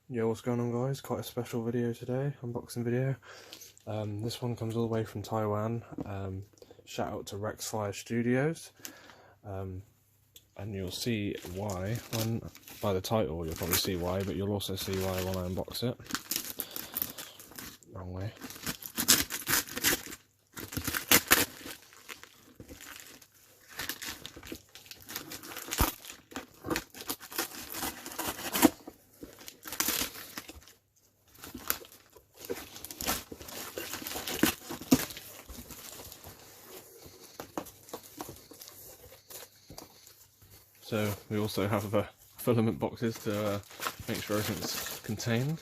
Yo, what's going on guys? Quite a special video today, unboxing video. This one comes all the way from Taiwan. Shout out to REXFIRE Studios. And you'll see why, by the title you'll probably see why, but you'll also see why when I unbox it. Wrong way. So we also have filament boxes to make sure everything's contained.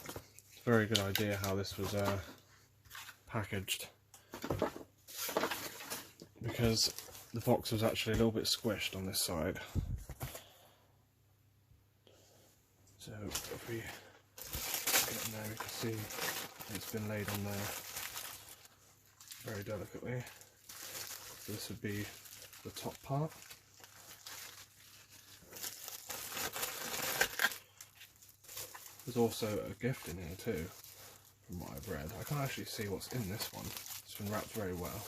It's a very good idea how this was packaged, because the box was actually a little bit squished on this side. So if we get in there, we can see it's been laid on there very delicately. So this would be the top part. There's also a gift in here too, from what I've read. I can't actually see what's in this one. It's been wrapped very well.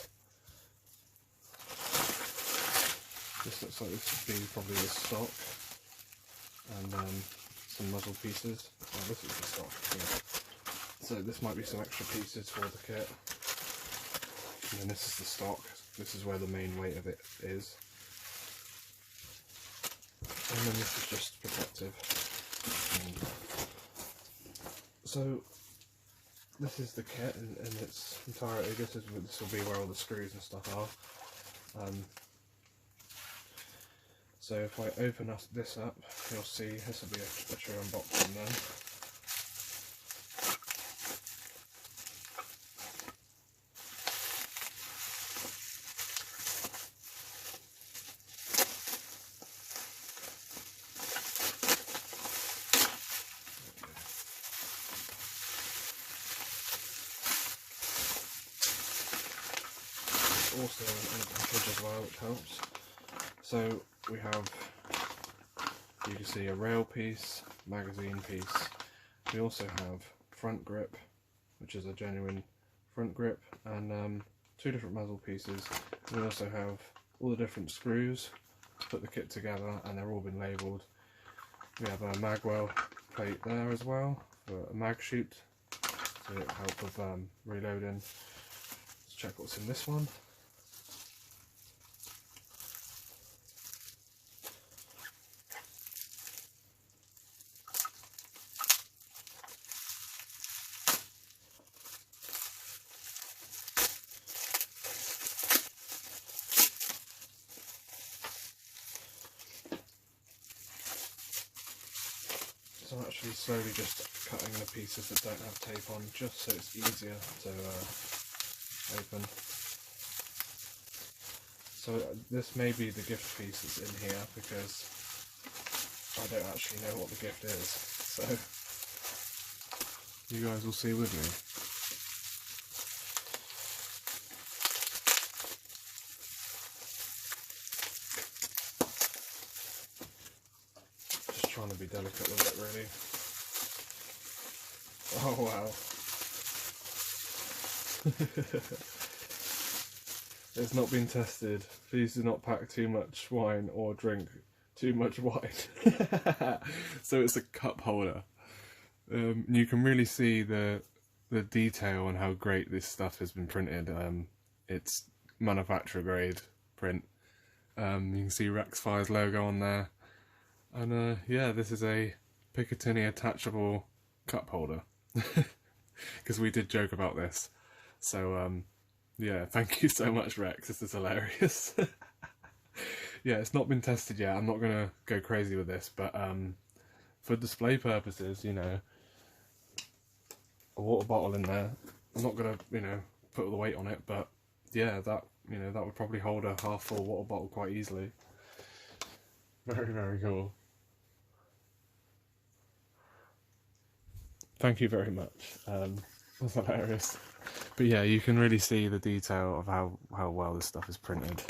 This looks like this would be probably the stock and some muzzle pieces. Oh, this is the stock. Yeah. So this might be some extra pieces for the kit. And then this is the stock. This is where the main weight of it is. And then this is just protective. So this is the kit in its entirety. This will be where all the screws and stuff are. So if I open this up, you'll see this will be a true unboxing then. Also an package as well, which helps. So we have, you can see, a rail piece, magazine piece. We also have front grip, which is a genuine front grip, and two different muzzle pieces. We also have all the different screws to put the kit together, and they're all been labelled. We have a magwell plate there as well for a mag chute to help with reloading. Let's check what's in this one. So I'm actually slowly just cutting the pieces that don't have tape on, just so it's easier to open. So this may be the gift piece that's in here, because I don't actually know what the gift is. So you guys will see with me. Trying to be delicate with it, really. Oh wow. It's not been tested. Please do not pack too much wine or drink too much wine. So it's a cup holder. You can really see the detail and how great this stuff has been printed. It's manufacturer grade print. You can see REXFIRE's logo on there. And yeah, this is a Picatinny attachable cup holder, because we did joke about this. So yeah, thank you so much, Rex. This is hilarious. Yeah, it's not been tested yet. I'm not gonna go crazy with this, but for display purposes, you know, a water bottle in there. I'm not gonna, you know, put all the weight on it, but yeah, that, you know, that would probably hold a half-full water bottle quite easily. Very, very cool. Thank you very much. That's hilarious. But yeah, you can really see the detail of how well this stuff is printed.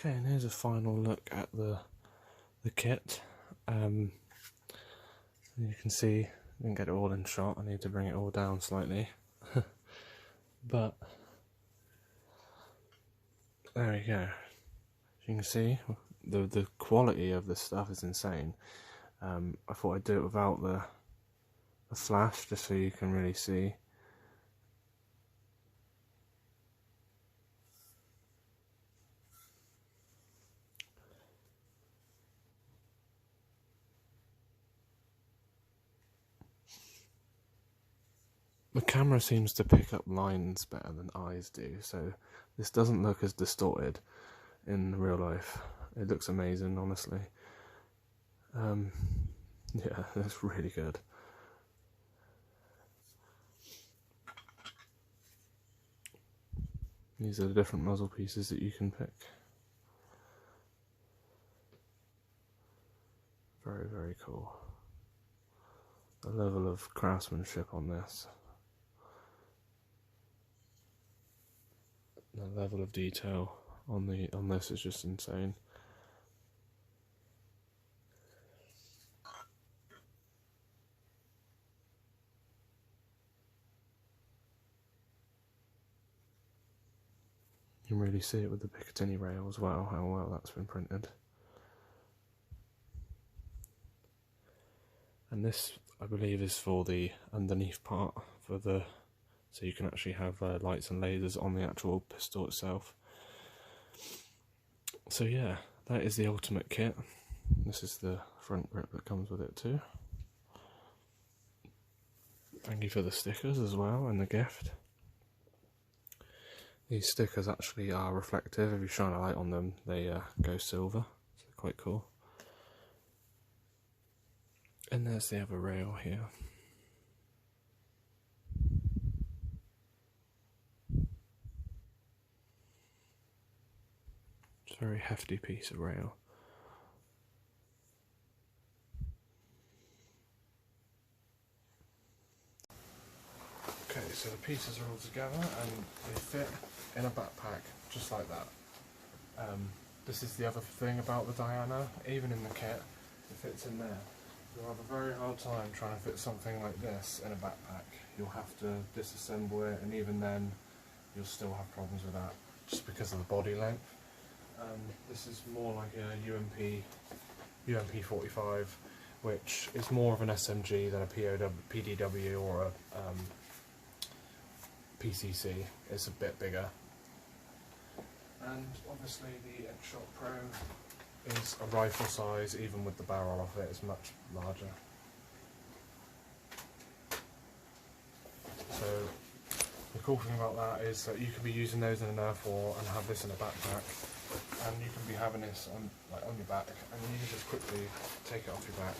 Okay, and here's a final look at the kit. You can see I didn't get it all in shot. I need to bring it all down slightly, but there we go. As you can see, the quality of this stuff is insane. I thought I'd do it without the flash, just so you can really see. The camera seems to pick up lines better than eyes do, so this doesn't look as distorted in real life. It looks amazing, honestly. Yeah, that's really good. These are the different muzzle pieces that you can pick. Very, very cool. The level of craftsmanship on this. The level of detail on this is just insane. You can really see it with the Picatinny rail as well, how well that's been printed. And this, I believe, is for the underneath part, so you can actually have lights and lasers on the actual pistol itself. So yeah, that is the ultimate kit. This is the front grip that comes with it too. Thank you for the stickers as well and the gift. These stickers actually are reflective. If you shine a light on them, they go silver. So quite cool. And there's the other rail here. It's a very hefty piece of rail. Okay, so the pieces are all together and they fit in a backpack, just like that. This is the other thing about the Diana, even in the kit, it fits in there. You'll have a very hard time trying to fit something like this in a backpack. You'll have to disassemble it, and even then you'll still have problems with that, just because of the body length. This is more like a UMP 45, which is more of an SMG than a PDW or a PCC. It's a bit bigger. And obviously the X-Shot Pro is a rifle size, even with the barrel off it, it's much larger. So the cool thing about that is that you could be using those in an Nerf war and have this in a backpack, and you can be having this on your back, and you can just quickly take it off your back,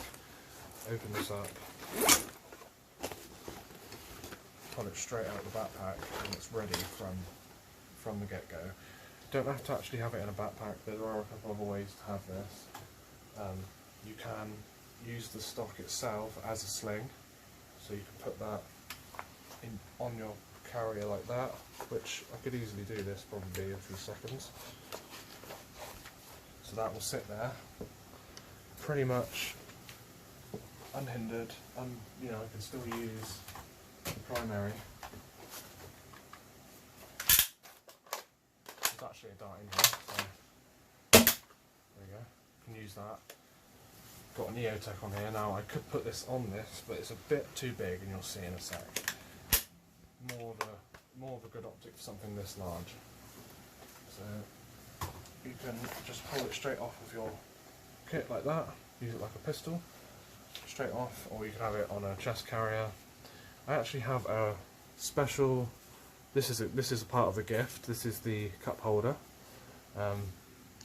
open this up, pull it straight out of the backpack, and it's ready from the get-go. Don't have to actually have it in a backpack. There are a couple of ways to have this. You can use the stock itself as a sling, so you can put that on your carrier like that, which I could easily do this probably in a few seconds. So that will sit there pretty much unhindered, and you know, I can still use the primary. There's actually a dart in here, so there we go, you can use that. Got a Neotech on here. Now I could put this on this, but it's a bit too big, and you'll see in a sec. More of a good optic for something this large. So you can just pull it straight off of your kit like that, use it like a pistol, straight off, or you can have it on a chest carrier. I actually have a special, this is a part of the gift, this is the cup holder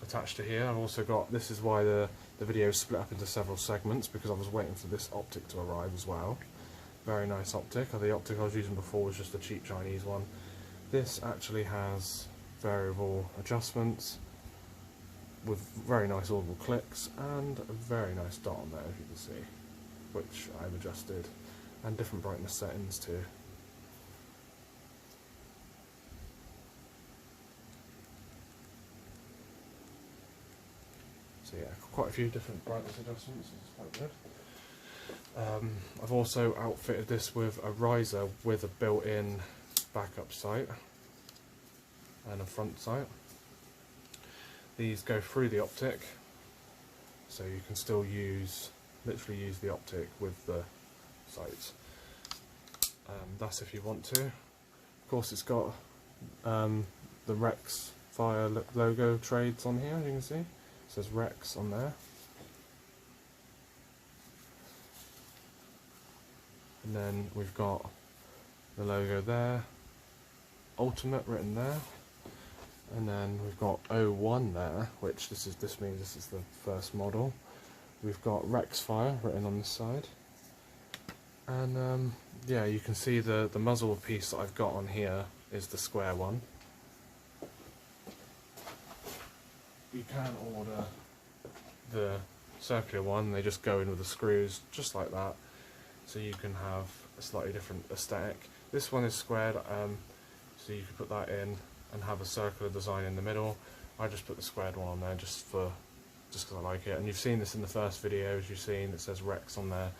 attached to here. I've also got, this is why the video is split up into several segments, because I was waiting for this optic to arrive as well. Very nice optic. The optic I was using before was just a cheap Chinese one. This actually has variable adjustments with very nice audible clicks and a very nice dot on there, as you can see, which I've adjusted, and different brightness settings too. So yeah, quite a few different brightness adjustments, it's quite good. I've also outfitted this with a riser with a built-in backup sight and a front sight. These go through the optic, so you can still literally use the optic with the sights. That's if you want to. Of course, it's got the REXFIRE logo trades on here, as you can see. It says Rex on there. And then we've got the logo there, Ultimate written there. And then we've got 01 there, which this means this is the first model. We've got REXFIRE written on this side. And yeah, you can see the muzzle piece that I've got on here is the square one. You can order the circular one, they just go in with the screws just like that, so you can have a slightly different aesthetic. This one is squared, so you can put that in and have a circular design in the middle. I just put the squared one on there just because I like it. And you've seen this in the first video, as you've seen, it says Rex on there.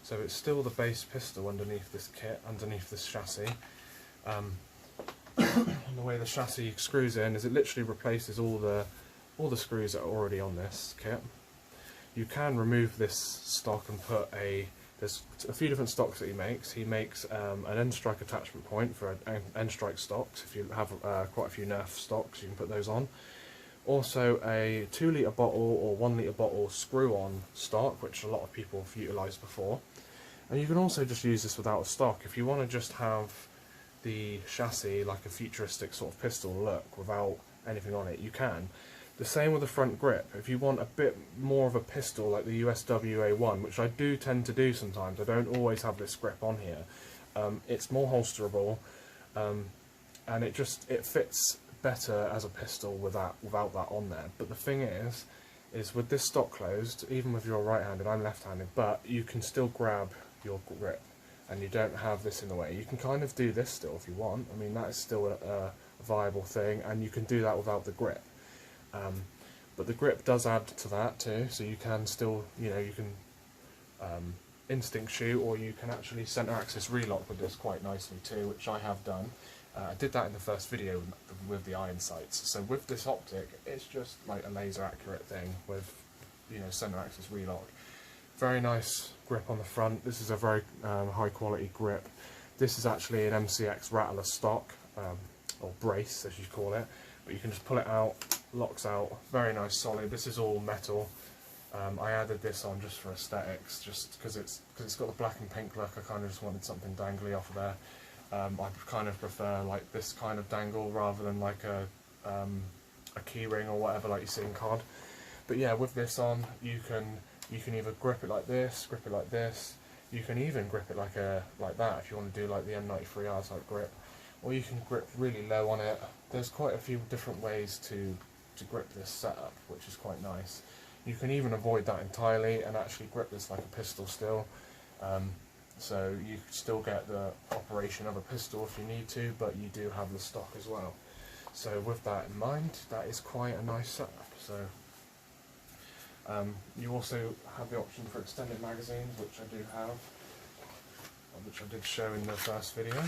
So it's still the base pistol underneath this kit, underneath this chassis. And the way the chassis screws in is it literally replaces all the screws that are already on this kit. You can remove this stock and put there's a few different stocks that he makes. He makes an end strike attachment point for end strike stocks. If you have quite a few Nerf stocks, you can put those on. Also a 2 litre bottle or 1 litre bottle screw on stock, which a lot of people have utilised before. And you can also just use this without a stock. If you want to just have the chassis like a futuristic sort of pistol look without anything on it, you can. The same with the front grip. If you want a bit more of a pistol like the USWA1, which I do tend to do sometimes, I don't always have this grip on here. It's more holsterable, and it fits better as a pistol without that on there. But the thing is with this stock closed, even with your right-handed, I'm left-handed, but you can still grab your grip, and you don't have this in the way. You can kind of do this still if you want. I mean, that is still a viable thing, and you can do that without the grip. But the grip does add to that too, so you can still, you can instinct shoot, or you can actually center axis relock with this quite nicely too, which I have done. I did that in the first video with the iron sights. So with this optic, it's just like a laser accurate thing with, center axis relock. Very nice grip on the front. This is a very high quality grip. This is actually an MCX rattler stock, or brace as you call it, but you can just pull it out, locks out, very nice solid. This is all metal. I added this on just for aesthetics, just because it's got the black and pink look. I kind of just wanted something dangly off of there. I kind of prefer like this kind of dangle rather than like a key ring or whatever like you see in COD. But yeah, with this on, you can either grip it like this, grip it like this. You can even grip it like that if you want to do like the M93R type grip, or you can grip really low on it. There's quite a few different ways to grip this setup, which is quite nice. You can even avoid that entirely and actually grip this like a pistol still. So you still get the operation of a pistol if you need to, but you do have the stock as well. So with that in mind, that is quite a nice setup. So you also have the option for extended magazines, which I do have, which I did show in the first video.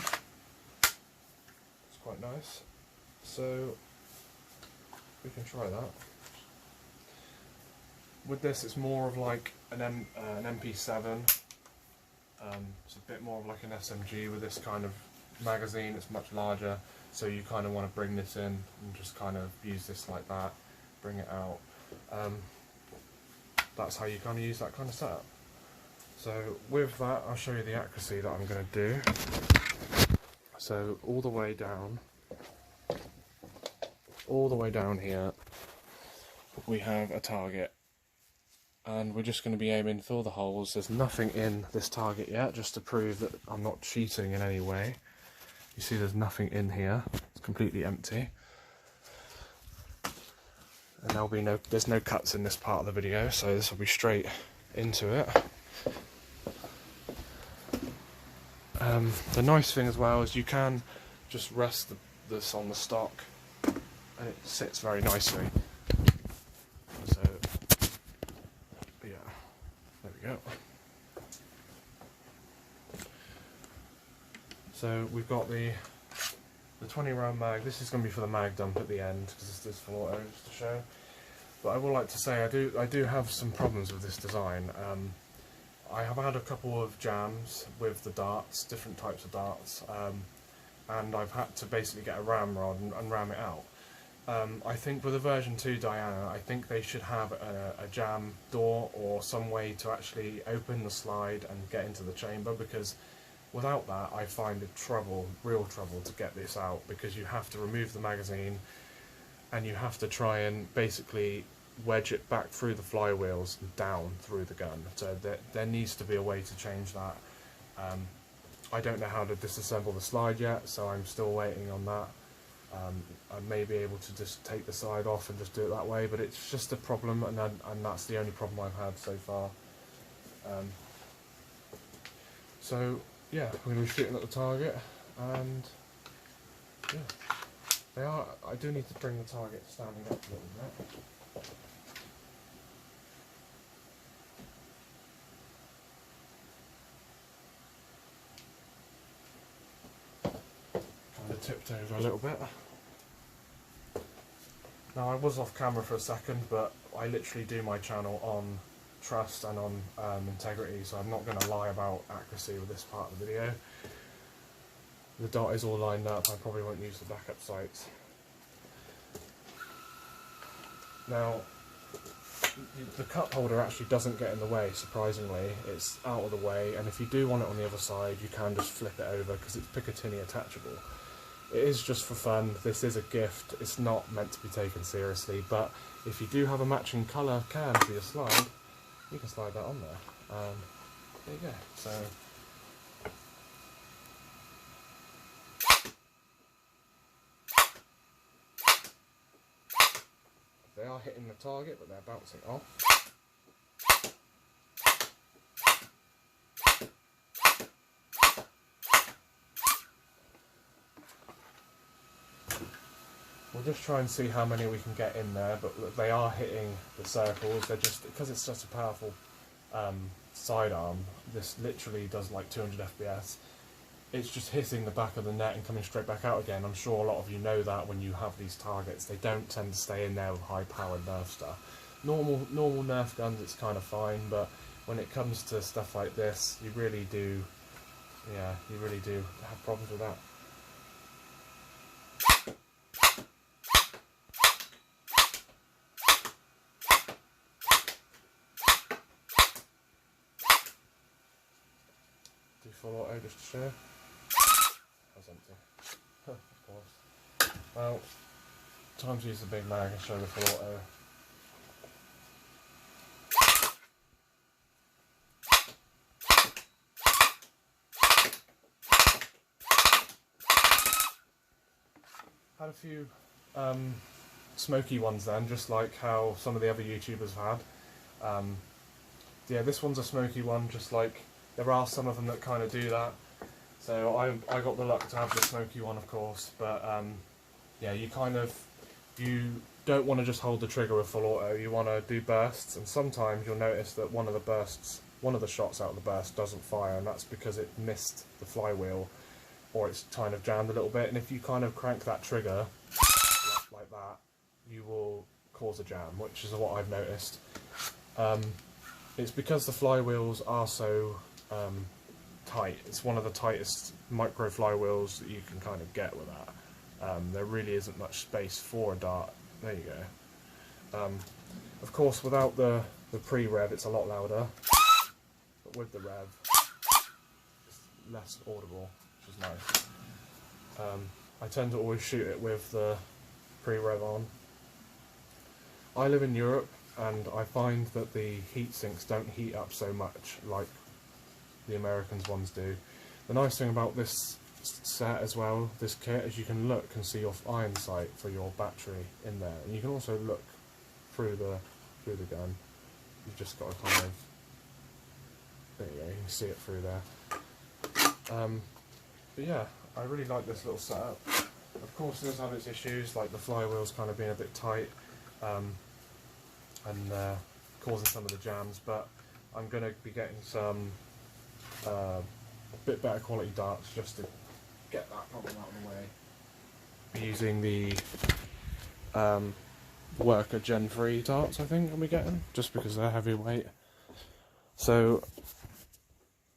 It's quite nice. So we can try that. With this, it's more of like an MP7. It's a bit more of like an SMG with this kind of magazine. It's much larger, so you kind of want to bring this in and just kind of use this like that, bring it out. That's how you kind of use that kind of setup. So with that, I'll show you the accuracy that I'm going to do. So all the way down here, we have a target. And we're just going to be aiming for all the holes. There's nothing in this target yet, just to prove that I'm not cheating in any way. You see there's nothing in here, it's completely empty. And there's no cuts in this part of the video, so this will be straight into it. The nice thing as well is you can just rest this on the stock, and it sits very nicely. So So we've got the 20 round mag. This is going to be for the mag dump at the end because this is full auto just to show. But I would like to say I do have some problems with this design. I have had a couple of jams with the darts, different types of darts, and I've had to basically get a ram rod and ram it out. I think with a version 2 Diana, I think they should have a jam door or some way to actually open the slide and get into the chamber, because without that I find it real trouble to get this out, because you have to remove the magazine and you have to try and basically wedge it back through the flywheels and down through the gun. So there needs to be a way to change that. I don't know how to disassemble the slide yet, so I'm still waiting on that. I may be able to just take the side off and just do it that way, but it's just a problem, and that's the only problem I've had so far. So yeah, I'm going to be shooting at the target, and yeah, I do need to bring the target standing up a little bit. Kind of tipped over a little bit. Now I was off camera for a second, but I literally do my channel on trust and on integrity, so I'm not going to lie about accuracy with this part of the video. The dot is all lined up, I probably won't use the backup sights. Now, the cup holder actually doesn't get in the way, surprisingly. It's out of the way, and if you do want it on the other side, you can just flip it over because it's Picatinny attachable. It is just for fun, this is a gift, it's not meant to be taken seriously, but if you do have a matching colour can for your slide, you can slide that on there. There you go. So they are hitting the target, but they're bouncing off. We'll just try and see how many we can get in there, but they are hitting the circles. They're just, because it's such a powerful sidearm, this literally does like 200 FPS. It's just hitting the back of the net and coming straight back out again. I'm sure a lot of you know that when you have these targets. They don't tend to stay in there with high-powered Nerf stuff. Normal Nerf guns, it's kind of fine, but when it comes to stuff like this, you really do have problems with that. Do full auto just to show. That's empty. Of course. Well, time to use the big mag and show the full auto. Had a few smoky ones then, just like how some of the other YouTubers have had. Yeah, this one's a smoky one, just like there are some of them that kind of do that. So I got the luck to have the smoky one, of course, but yeah, you don't want to just hold the trigger with full auto, you want to do bursts, and sometimes you'll notice that one of the shots out of the burst doesn't fire, and that's because it missed the flywheel, or it's kind of jammed a little bit, and if you kind of crank that trigger like that, you will cause a jam, which is what I've noticed. It's because the flywheels are so tight. It's one of the tightest micro flywheels that you can kind of get with that. There really isn't much space for a dart. There you go. Of course, without the pre-rev, it's a lot louder, but with the rev, it's less audible, which is nice. I tend to always shoot it with the pre-rev on. I live in Europe, and I find that the heat sinks don't heat up so much like the Americans ones do. The nice thing about this set as well, this kit, is you can look and see your iron sight for your battery in there, and you can also look through the gun. You've just got to kind of, there you go, you can see it through there. But yeah, I really like this little setup. Of course it does have its issues, like the flywheels kind of being a bit tight, and causing some of the jams, but I'm going to be getting some a bit better quality darts just to get that problem out of the way. We're using the Worker Gen 3 darts, I think, we're getting, just because they're heavyweight. So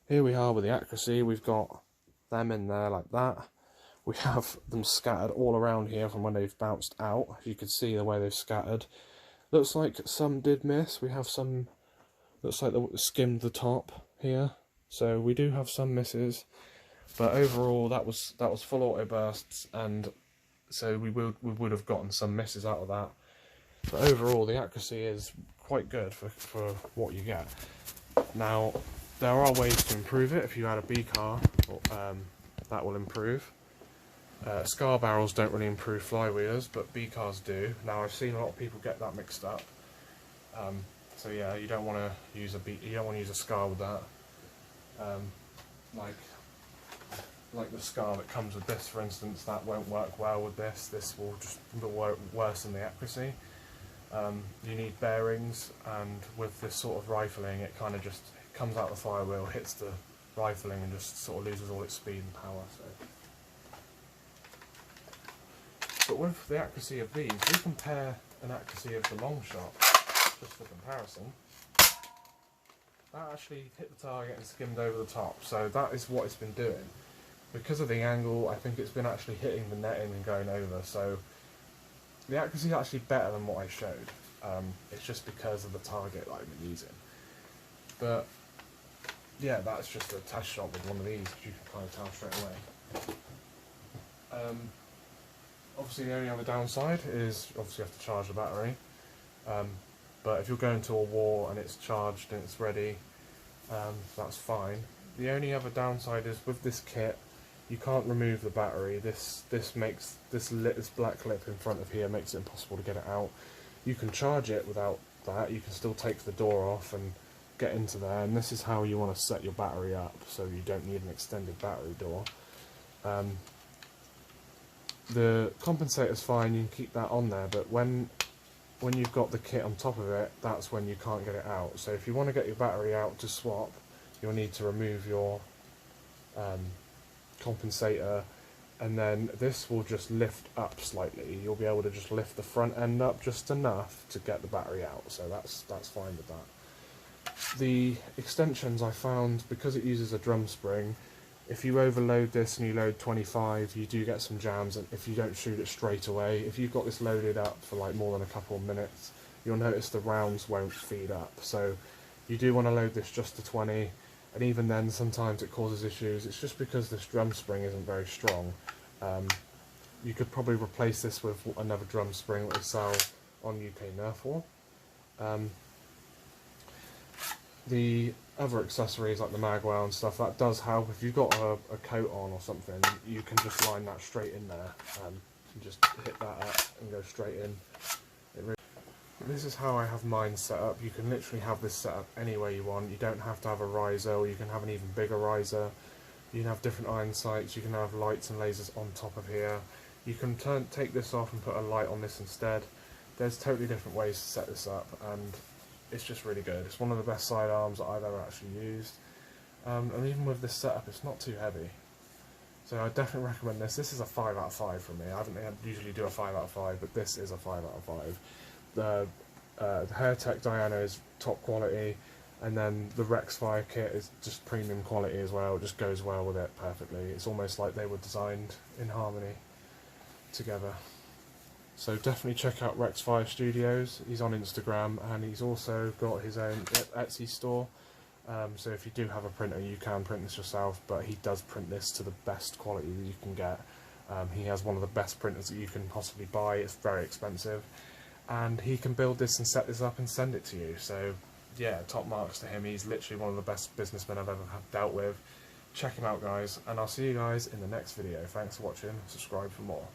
here we are with the accuracy. We've got them in there like that. We have them scattered all around here from when they've bounced out. You can see the way they've scattered. Looks like some did miss. We have some, looks like they skimmed the top here. So we do have some misses. But overall that was full auto bursts, and so we would have gotten some misses out of that. But overall the accuracy is quite good for what you get. Now there are ways to improve it. If you add a B car, that will improve. Scar barrels don't really improve flywheelers, but B cars do. Now I've seen a lot of people get that mixed up. So yeah, you don't want to use a scar with that. Like the scar that comes with this, for instance, that won't work well with this. This will just worsen the accuracy. You need bearings, and with this sort of rifling, it kind of just comes out the flywheel, hits the rifling, and just sort of loses all its speed and power. So. But with the accuracy of these, we compare an accuracy of the long shot, just for comparison. That actually hit the target and skimmed over the top, so that is what it's been doing. Because of the angle, I think it's been actually hitting the netting and going over, so the accuracy is actually better than what I showed. It's just because of the target that I've been using. But yeah, that's just a test shot with one of these, you can kind of tell straight away. Obviously the only other downside is obviously you have to charge the battery. But if you're going to a war and it's charged and it's ready, that's fine. The only other downside is with this kit, you can't remove the battery. This black lip in front of here makes it impossible to get it out. You can charge it without that. You can still take the door off and get into there, and this is how you want to set your battery up, so you don't need an extended battery door. The compensator's fine, you can keep that on there, but when you've got the kit on top of it, that's when you can't get it out. So if you want to get your battery out to swap, you'll need to remove your compensator, and then this will just lift up slightly. You'll be able to just lift the front end up just enough to get the battery out, so that's fine with that. The extensions I found, because it uses a drum spring, if you overload this and you load 25, you do get some jams, and if you don't shoot it straight away, if you've got this loaded up for like more than a couple of minutes, you'll notice the rounds won't feed up. So you do want to load this just to 20, and even then sometimes it causes issues. It's just because this drum spring isn't very strong. You could probably replace this with another drum spring that we sell on UK Nerf War. The other accessories like the magwell and stuff, that does help. If you've got a coat on or something, you can just line that straight in there and just hit that up and go straight in. This is how I have mine set up. You can literally have this set up any way you want. You don't have to have a riser, or you can have an even bigger riser. You can have different iron sights, you can have lights and lasers on top of here. You can take this off and put a light on this instead. There's totally different ways to set this up, and it's just really good. It's one of the best sidearms that I've ever actually used. And even with this setup, it's not too heavy. So I definitely recommend this. This is a 5 out of 5 for me. I usually do a 5 out of 5, but this is a 5 out of 5. The Hairtech Diana is top quality, and then the REXFIRE kit is just premium quality as well. It just goes well with it perfectly. It's almost like they were designed in harmony together. So definitely check out REXFIRE Studios. He's on Instagram, and he's also got his own Etsy store. So if you do have a printer, you can print this yourself, but he does print this to the best quality that you can get. He has one of the best printers that you can possibly buy. It's very expensive, and he can build this and set this up and send it to you. So yeah, top marks to him. He's literally one of the best businessmen I've ever dealt with. Check him out, guys, and I'll see you guys in the next video. Thanks for watching. Subscribe for more.